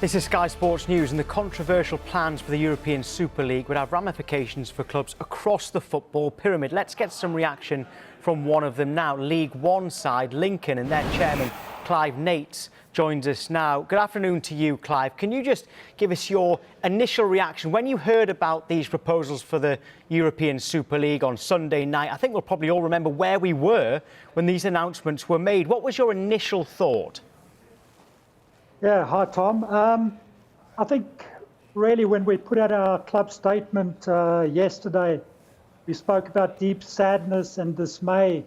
This is Sky Sports News, and the controversial plans for the European Super League would have ramifications for clubs across the football pyramid. Let's get some reaction from one of them now. League One side Lincoln, and their chairman Clive Nates joins us now. Good afternoon to you, Clive. Can you just give us your initial reaction when you heard about these proposals for the European Super League on Sunday night? I think we'll probably all remember where we were when these announcements were made. What was your initial thought? Yeah, hi Tom. I think really when we put out our club statement yesterday, we spoke about deep sadness and dismay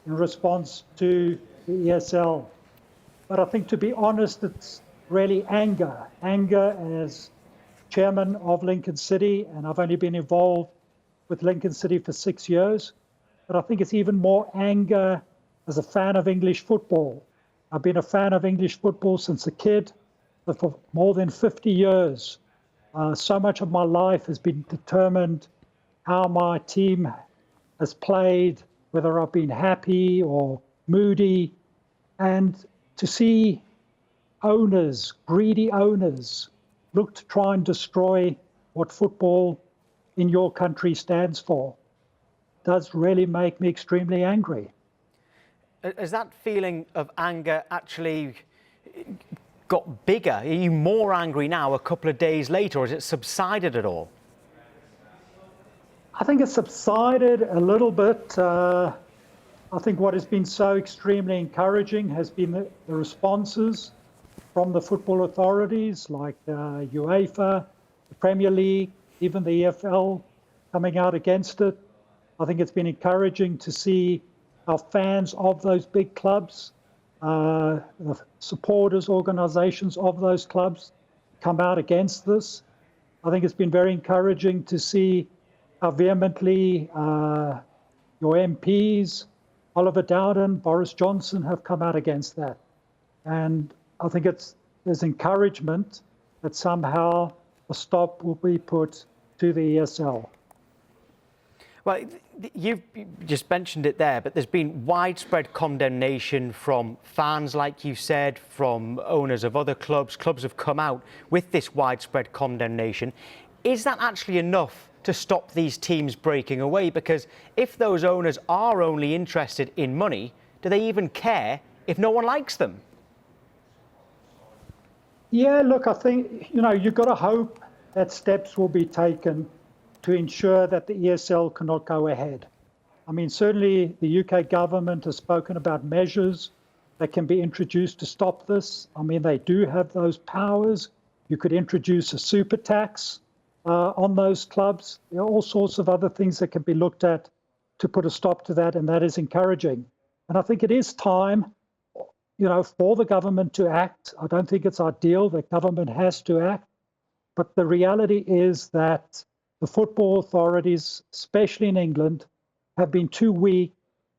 in response to the ESL. But I think, to be honest, it's really anger. Anger as chairman of Lincoln City, and I've only been involved with Lincoln City for 6 years. But I think it's even more anger as a fan of English football. I've been a fan of English football since a kid, but for more than 50 years. So much of my life has been determined how my team has played, whether I've been happy or moody. And to see owners, greedy owners, look to try and destroy what football in your country stands for does really make me extremely angry. Has that feeling of anger actually got bigger? Are you more angry now a couple of days later, or has it subsided at all? I think it's subsided a little bit. I think what has been so extremely encouraging has been the responses from the football authorities like UEFA, the Premier League, even the EFL coming out against it. I think it's been encouraging to see our fans of those big clubs, the supporters, organisations of those clubs come out against this. I think it's been very encouraging to see how vehemently your MPs, Oliver Dowden, Boris Johnson, have come out against that. And I think there's encouragement that somehow a stop will be put to the ESL. Well, you've just mentioned it there, but there's been widespread condemnation from fans, like you said, from owners of other clubs. Clubs have come out with this widespread condemnation. Is that actually enough to stop these teams breaking away? Because if those owners are only interested in money, do they even care if no one likes them? Yeah, look, I think, you've got to hope that steps will be taken to ensure that the ESL cannot go ahead. I mean, certainly the UK government has spoken about measures that can be introduced to stop this. I mean, they do have those powers. You could introduce a super tax on those clubs. There are all sorts of other things that can be looked at to put a stop to that, and that is encouraging. And I think it is time, for the government to act. I don't think it's ideal that government has to act, but the reality is that the football authorities, especially in England, have been too weak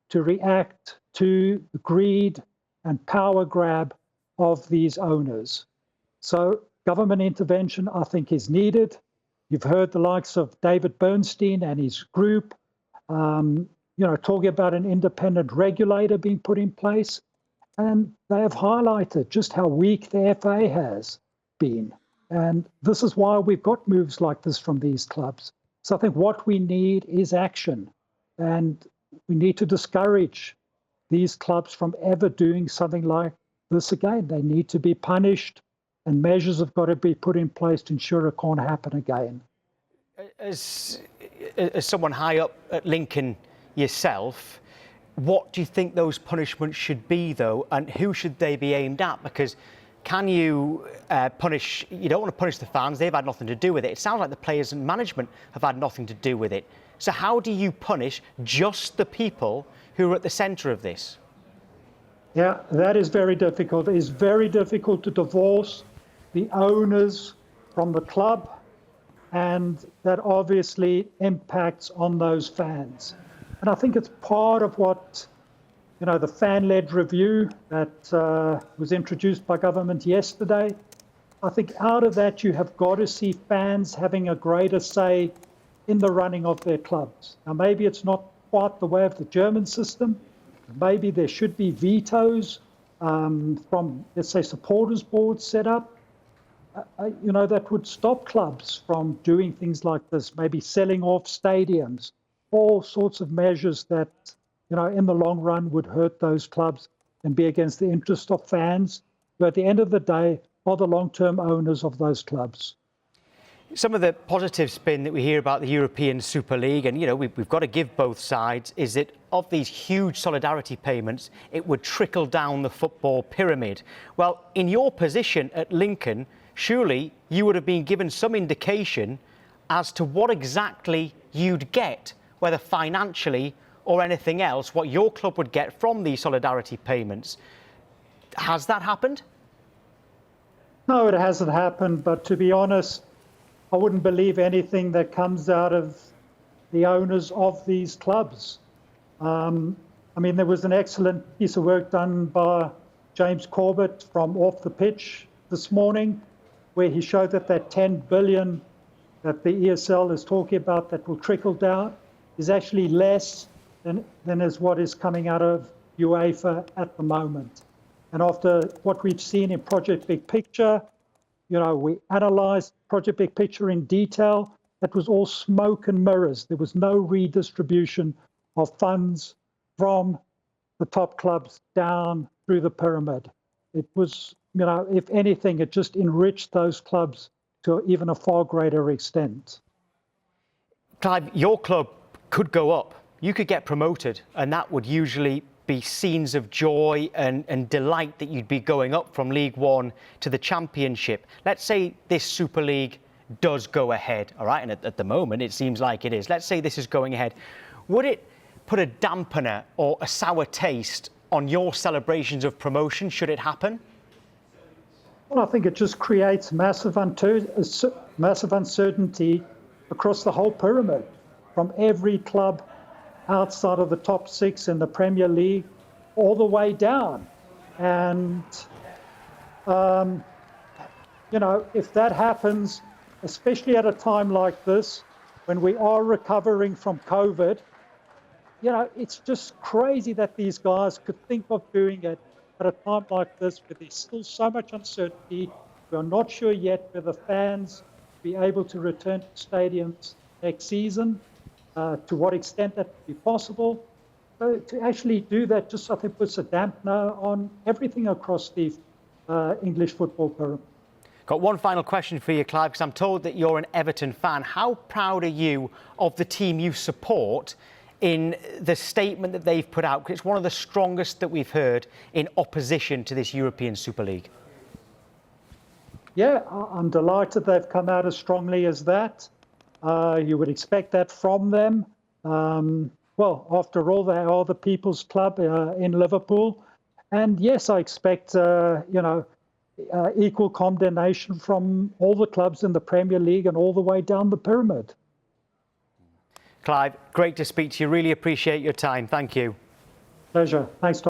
to react to the greed and power grab of these owners. So government intervention, I think, is needed. You've heard the likes of David Bernstein and his group, talking about an independent regulator being put in place. And they have highlighted just how weak the FA has been. And this is why we've got moves like this from these clubs. So I think what we need is action. And we need to discourage these clubs from ever doing something like this again. They need to be punished, and measures have got to be put in place to ensure it can't happen again. As someone high up at Lincoln yourself, what do you think those punishments should be, though, and who should they be aimed at? Because can you punish? You don't want to punish the fans. They've had nothing to do with it. It sounds like the players and management have had nothing to do with it. So how do you punish just the people who are at the centre of this? Yeah, that is very difficult. It is very difficult to divorce the owners from the club, and that obviously impacts on those fans. And I think it's part of what the fan-led review that was introduced by government yesterday. I think out of that, you have got to see fans having a greater say in the running of their clubs. Now, maybe it's not quite the way of the German system. Maybe there should be vetoes from, let's say, supporters boards set up. that would stop clubs from doing things like this, maybe selling off stadiums, all sorts of measures that, in the long run would hurt those clubs and be against the interest of fans, who at the end of the day are the long-term owners of those clubs. Some of the positive spin that we hear about the European Super League, and we've got to give both sides, is that of these huge solidarity payments, it would trickle down the football pyramid. Well, in your position at Lincoln, surely you would have been given some indication as to what exactly you'd get, whether financially or anything else, what your club would get from these solidarity payments. Has that happened? No, it hasn't happened, but to be honest, I wouldn't believe anything that comes out of the owners of these clubs. There was an excellent piece of work done by James Corbett from Off the Pitch this morning, where he showed that 10 billion that the ESL is talking about that will trickle down is actually less than is what is coming out of UEFA at the moment. And after what we've seen in Project Big Picture, we analysed Project Big Picture in detail. That was all smoke and mirrors. There was no redistribution of funds from the top clubs down through the pyramid. It was, if anything, it just enriched those clubs to even a far greater extent. Clive, your club could go up. You could get promoted, and that would usually be scenes of joy and delight that you'd be going up from League One to the Championship. Let's say this Super League does go ahead, all right? And at the moment, it seems like it is. Let's say this is going ahead. Would it put a dampener or a sour taste on your celebrations of promotion, should it happen? Well, I think it just creates massive uncertainty across the whole pyramid, from every club outside of the top six in the Premier League all the way down. And, if that happens, especially at a time like this, when we are recovering from COVID, it's just crazy that these guys could think of doing it at a time like this, where there's still so much uncertainty. We're not sure yet whether fans will be able to return to stadiums next season. To what extent that would be possible. So to actually do that just, I think, puts a dampener on everything across the English football pyramid. Got one final question for you, Clive, because I'm told that you're an Everton fan. How proud are you of the team you support in the statement that they've put out? Because it's one of the strongest that we've heard in opposition to this European Super League. Yeah, I'm delighted they've come out as strongly as that. You would expect that from them. Well, after all, they are the People's Club in Liverpool. And yes, I expect, equal condemnation from all the clubs in the Premier League and all the way down the pyramid. Clive, great to speak to you. Really appreciate your time. Thank you. Pleasure. Thanks, Tom.